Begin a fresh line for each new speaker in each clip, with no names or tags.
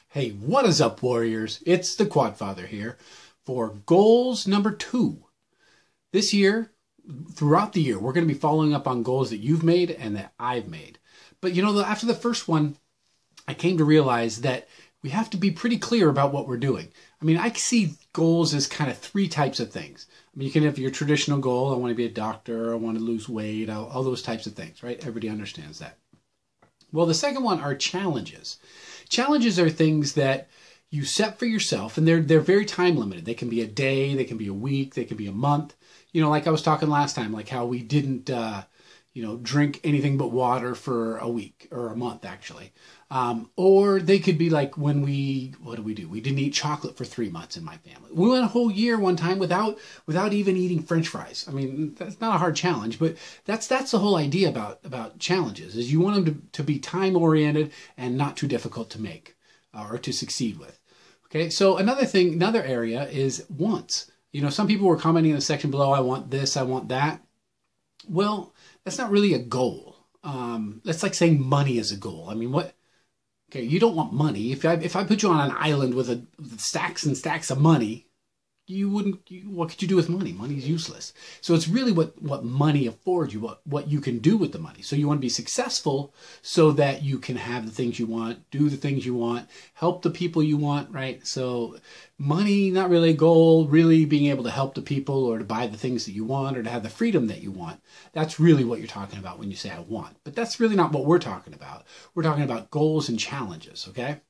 Hey, what is up, Warriors? It's the Quadfather here for goals number 2. This year, throughout the year, we're going to be following up on goals that you've made and that I've made. But after the first one, I came to realize that we have to be pretty clear about what we're doing. I see goals as kind of 3 types of things. You can have your traditional goal, I want to be a doctor, I want to lose weight, all those types of things, right? Everybody understands that. Well, the second one are challenges. Challenges are things that you set for yourself, and they're very time limited. They can be a day, they can be a week, they can be a month. Like I was talking last time, like how we didn't, drink anything but water for a week or a month, actually. Or they could be like when what did we do? We didn't eat chocolate for 3 months in my family. We went a whole year one time without even eating French fries. That's not a hard challenge, but that's the whole idea about challenges, is you want them to be time oriented and not too difficult to make or to succeed with. Okay, so another area is wants. Some people were commenting in the section below, I want this, I want that. Well, that's not really a goal. That's like saying money is a goal. What? Okay, you don't want money. If I put you on an island with stacks and stacks of money, what could you do with money? Money's useless. So it's really what money affords you, what you can do with the money. So you want to be successful so that you can have the things you want, do the things you want, help the people you want, right? So money, not really a goal, really being able to help the people or to buy the things that you want or to have the freedom that you want. That's really what you're talking about when you say I want. But that's really not what we're talking about. We're talking about goals and challenges, okay?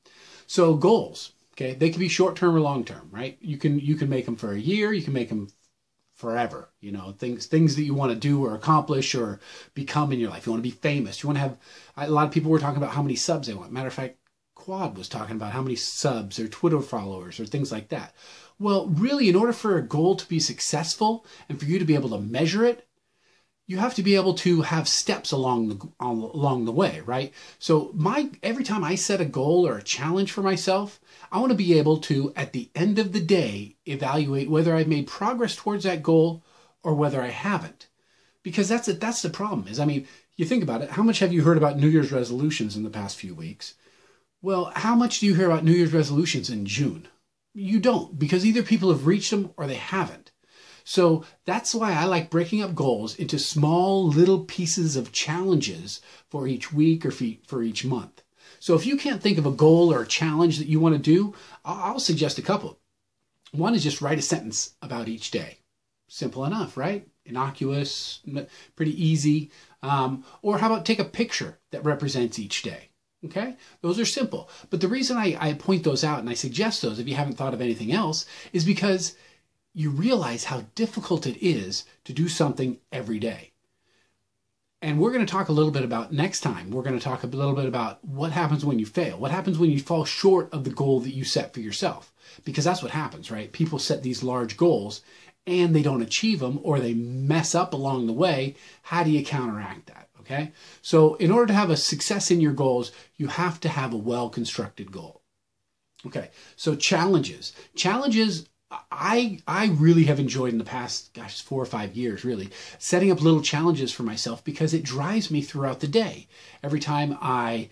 So goals. Okay, they can be short-term or long-term, right? You can make them for a year, you can make them forever. Things that you want to do or accomplish or become in your life. You want to be famous. You want to have, a lot of people were talking about how many subs they want. Matter of fact, Quad was talking about how many subs or Twitter followers or things like that. Well, really, in order for a goal to be successful and for you to be able to measure it, you have to be able to have steps along the way, right? So every time I set a goal or a challenge for myself, I want to be able to, at the end of the day, evaluate whether I've made progress towards that goal or whether I haven't. Because that's the problem is, you think about it, how much have you heard about New Year's resolutions in the past few weeks? Well, how much do you hear about New Year's resolutions in June? You don't, because either people have reached them or they haven't. So that's why I like breaking up goals into small little pieces of challenges for each week or for each month. So if you can't think of a goal or a challenge that you want to do, I'll suggest a couple. One is just write a sentence about each day. Simple enough, right? Innocuous, pretty easy. Or how about take a picture that represents each day? Okay, those are simple. But the reason I point those out and I suggest those if you haven't thought of anything else is because you realize how difficult it is to do something every day. And we're going to talk a little bit about next time. We're going to talk a little bit about what happens when you fail. What happens when you fall short of the goal that you set for yourself? Because that's what happens, right? People set these large goals and they don't achieve them or they mess up along the way. How do you counteract that? Okay. So in order to have a success in your goals, you have to have a well-constructed goal. Okay. So challenges. I really have enjoyed in the past, 4 or 5 years, really, setting up little challenges for myself because it drives me throughout the day. Every time I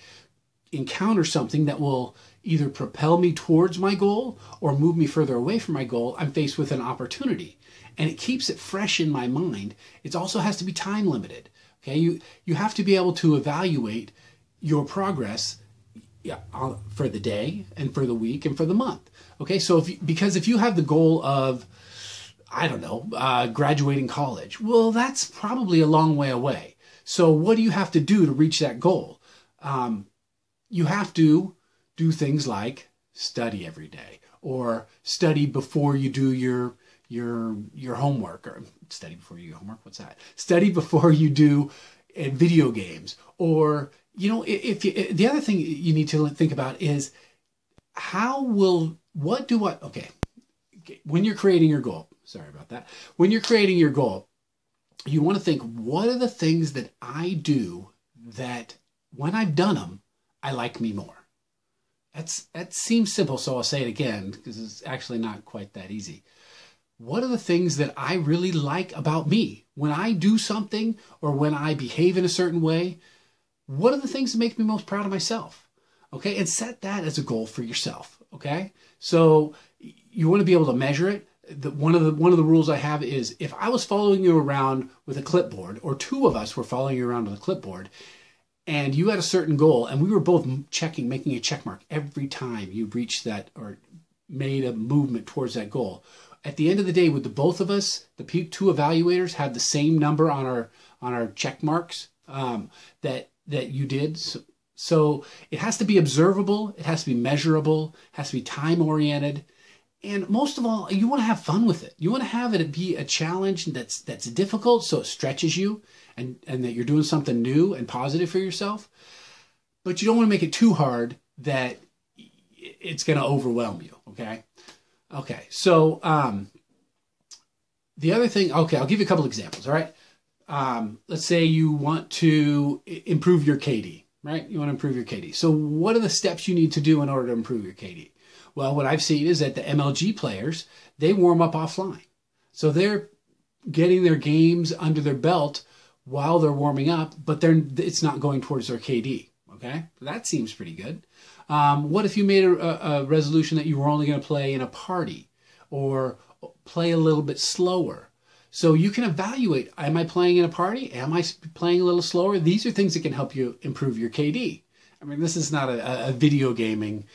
encounter something that will either propel me towards my goal or move me further away from my goal, I'm faced with an opportunity. And it keeps it fresh in my mind. It also has to be time limited. Okay, you have to be able to evaluate your progress for the day and for the week and for the month. Okay, so because if you have the goal of, graduating college, well, that's probably a long way away. So what do you have to do to reach that goal? You have to do things like study every day or study before you do your homework, or study before you do homework. What's that? Study before you do video games, or the other thing you need to think about is when you're creating your goal. Sorry about that. When you're creating your goal, you want to think, what are the things that I do that when I've done them, I like me more? That seems simple, so I'll say it again because it's actually not quite that easy. What are the things that I really like about me? When I do something or when I behave in a certain way, what are the things that make me most proud of myself? Okay, and set that as a goal for yourself. Okay, so you want to be able to measure it. One of the rules I have is if I was following you around with a clipboard, or two of us were following you around with a clipboard, and you had a certain goal, and we were both making a check mark every time you reached that or made a movement towards that goal. At the end of the day, would the both of us, the two evaluators, have the same number on our check marks that you did? So it has to be observable, it has to be measurable, it has to be time oriented. And most of all, you want to have fun with it. You want to have it be a challenge that's difficult, so it stretches you, and that you're doing something new and positive for yourself. But you don't want to make it too hard that it's going to overwhelm you. Okay. Okay. So the other thing. Okay, I'll give you a couple examples. All right. Let's say you want to improve your KD. Right. You want to improve your KD. So what are the steps you need to do in order to improve your KD? Well, what I've seen is that the MLG players, they warm up offline. So they're getting their games under their belt while they're warming up, but it's not going towards their KD. Okay, that seems pretty good. What if you made a resolution that you were only going to play in a party or play a little bit slower? So you can evaluate, am I playing in a party? Am I playing a little slower? These are things that can help you improve your KD. I mean, this is not a video gaming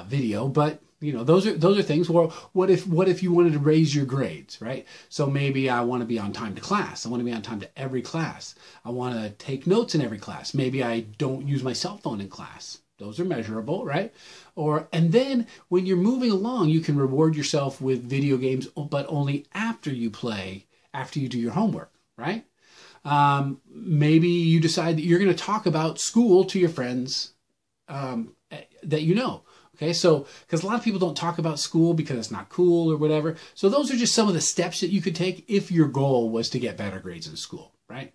video, but you know, those are things. Or what if you wanted to raise your grades, right? So maybe I want to be on time to class. I want to be on time to every class. I want to take notes in every class. Maybe I don't use my cell phone in class. Those are measurable, right? And then when you're moving along, you can reward yourself with video games, but only after you do your homework, right? Maybe you decide that you're going to talk about school to your friends that you know. Okay, so because a lot of people don't talk about school because it's not cool or whatever. So those are just some of the steps that you could take if your goal was to get better grades in school, right?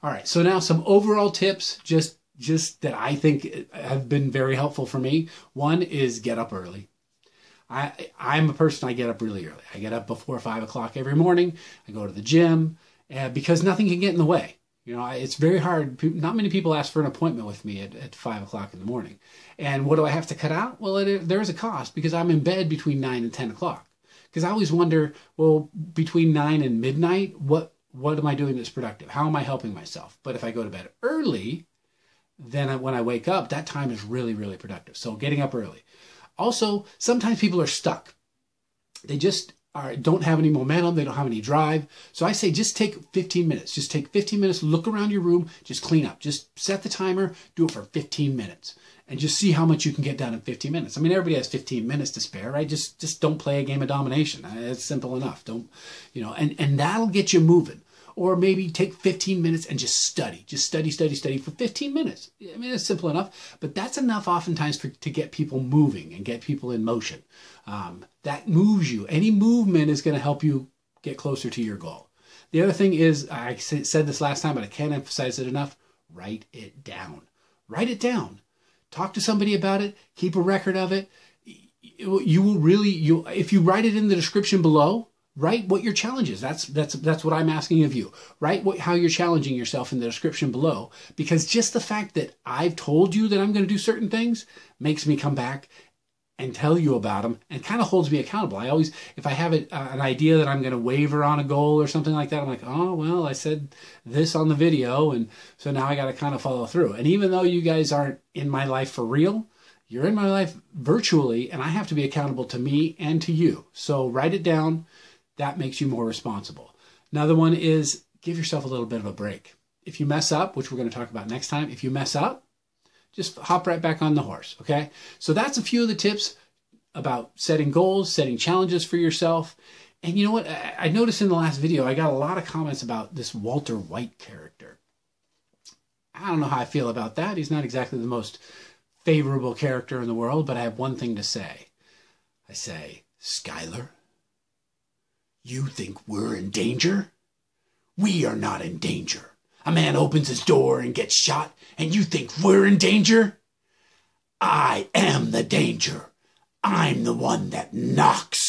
All right, so now some overall tips just that I think have been very helpful for me. One is get up early. I'm a person, I get up really early. I get up before 5 o'clock every morning. I go to the gym because nothing can get in the way. You know, it's very hard. Not many people ask for an appointment with me at 5 o'clock in the morning. And what do I have to cut out? Well, there is a cost because I'm in bed between 9 and 10 o'clock. Because I always wonder, well, between 9 and midnight, what am I doing that's productive? How am I helping myself? But if I go to bed early, then when I wake up, that time is really, really productive. So getting up early. Also, sometimes people are stuck. They just don't have any momentum. They don't have any drive. So I say just take 15 minutes. Just take 15 minutes, look around your room, just clean up. Just set the timer, do it for 15 minutes. And just see how much you can get done in 15 minutes. I mean, everybody has 15 minutes to spare, right? Just don't play a game of domination. It's simple enough. Don't, you know, and that'll get you moving. Or maybe take 15 minutes and just study. Just study for 15 minutes. I mean, it's simple enough, but that's enough oftentimes to get people moving and get people in motion. That moves you. Any movement is going to help you get closer to your goal. The other thing is, I said this last time, but I can't emphasize it enough, write it down. Write it down. Talk to somebody about it. Keep a record of it. You will really, if you write it in the description below, write what your challenge is. That's what I'm asking of you. Write how you're challenging yourself in the description below, because just the fact that I've told you that I'm going to do certain things makes me come back and tell you about them and kind of holds me accountable. I always, if I have an idea that I'm going to waver on a goal or something like that, I'm like, oh, well, I said this on the video, and so now I got to kind of follow through. And even though you guys aren't in my life for real, you're in my life virtually, and I have to be accountable to me and to you. So write it down. That makes you more responsible. Another one is give yourself a little bit of a break. If you mess up, which we're going to talk about next time, if you mess up, just hop right back on the horse, okay? So that's a few of the tips about setting goals, setting challenges for yourself. And you know what? I noticed in the last video, I got a lot of comments about this Walter White character. I don't know how I feel about that. He's not exactly the most favorable character in the world, but I have one thing to say. I say, Skylar, you think we're in danger? We are not in danger. A man opens his door and gets shot, and you think we're in danger? I am the danger. I'm the one that knocks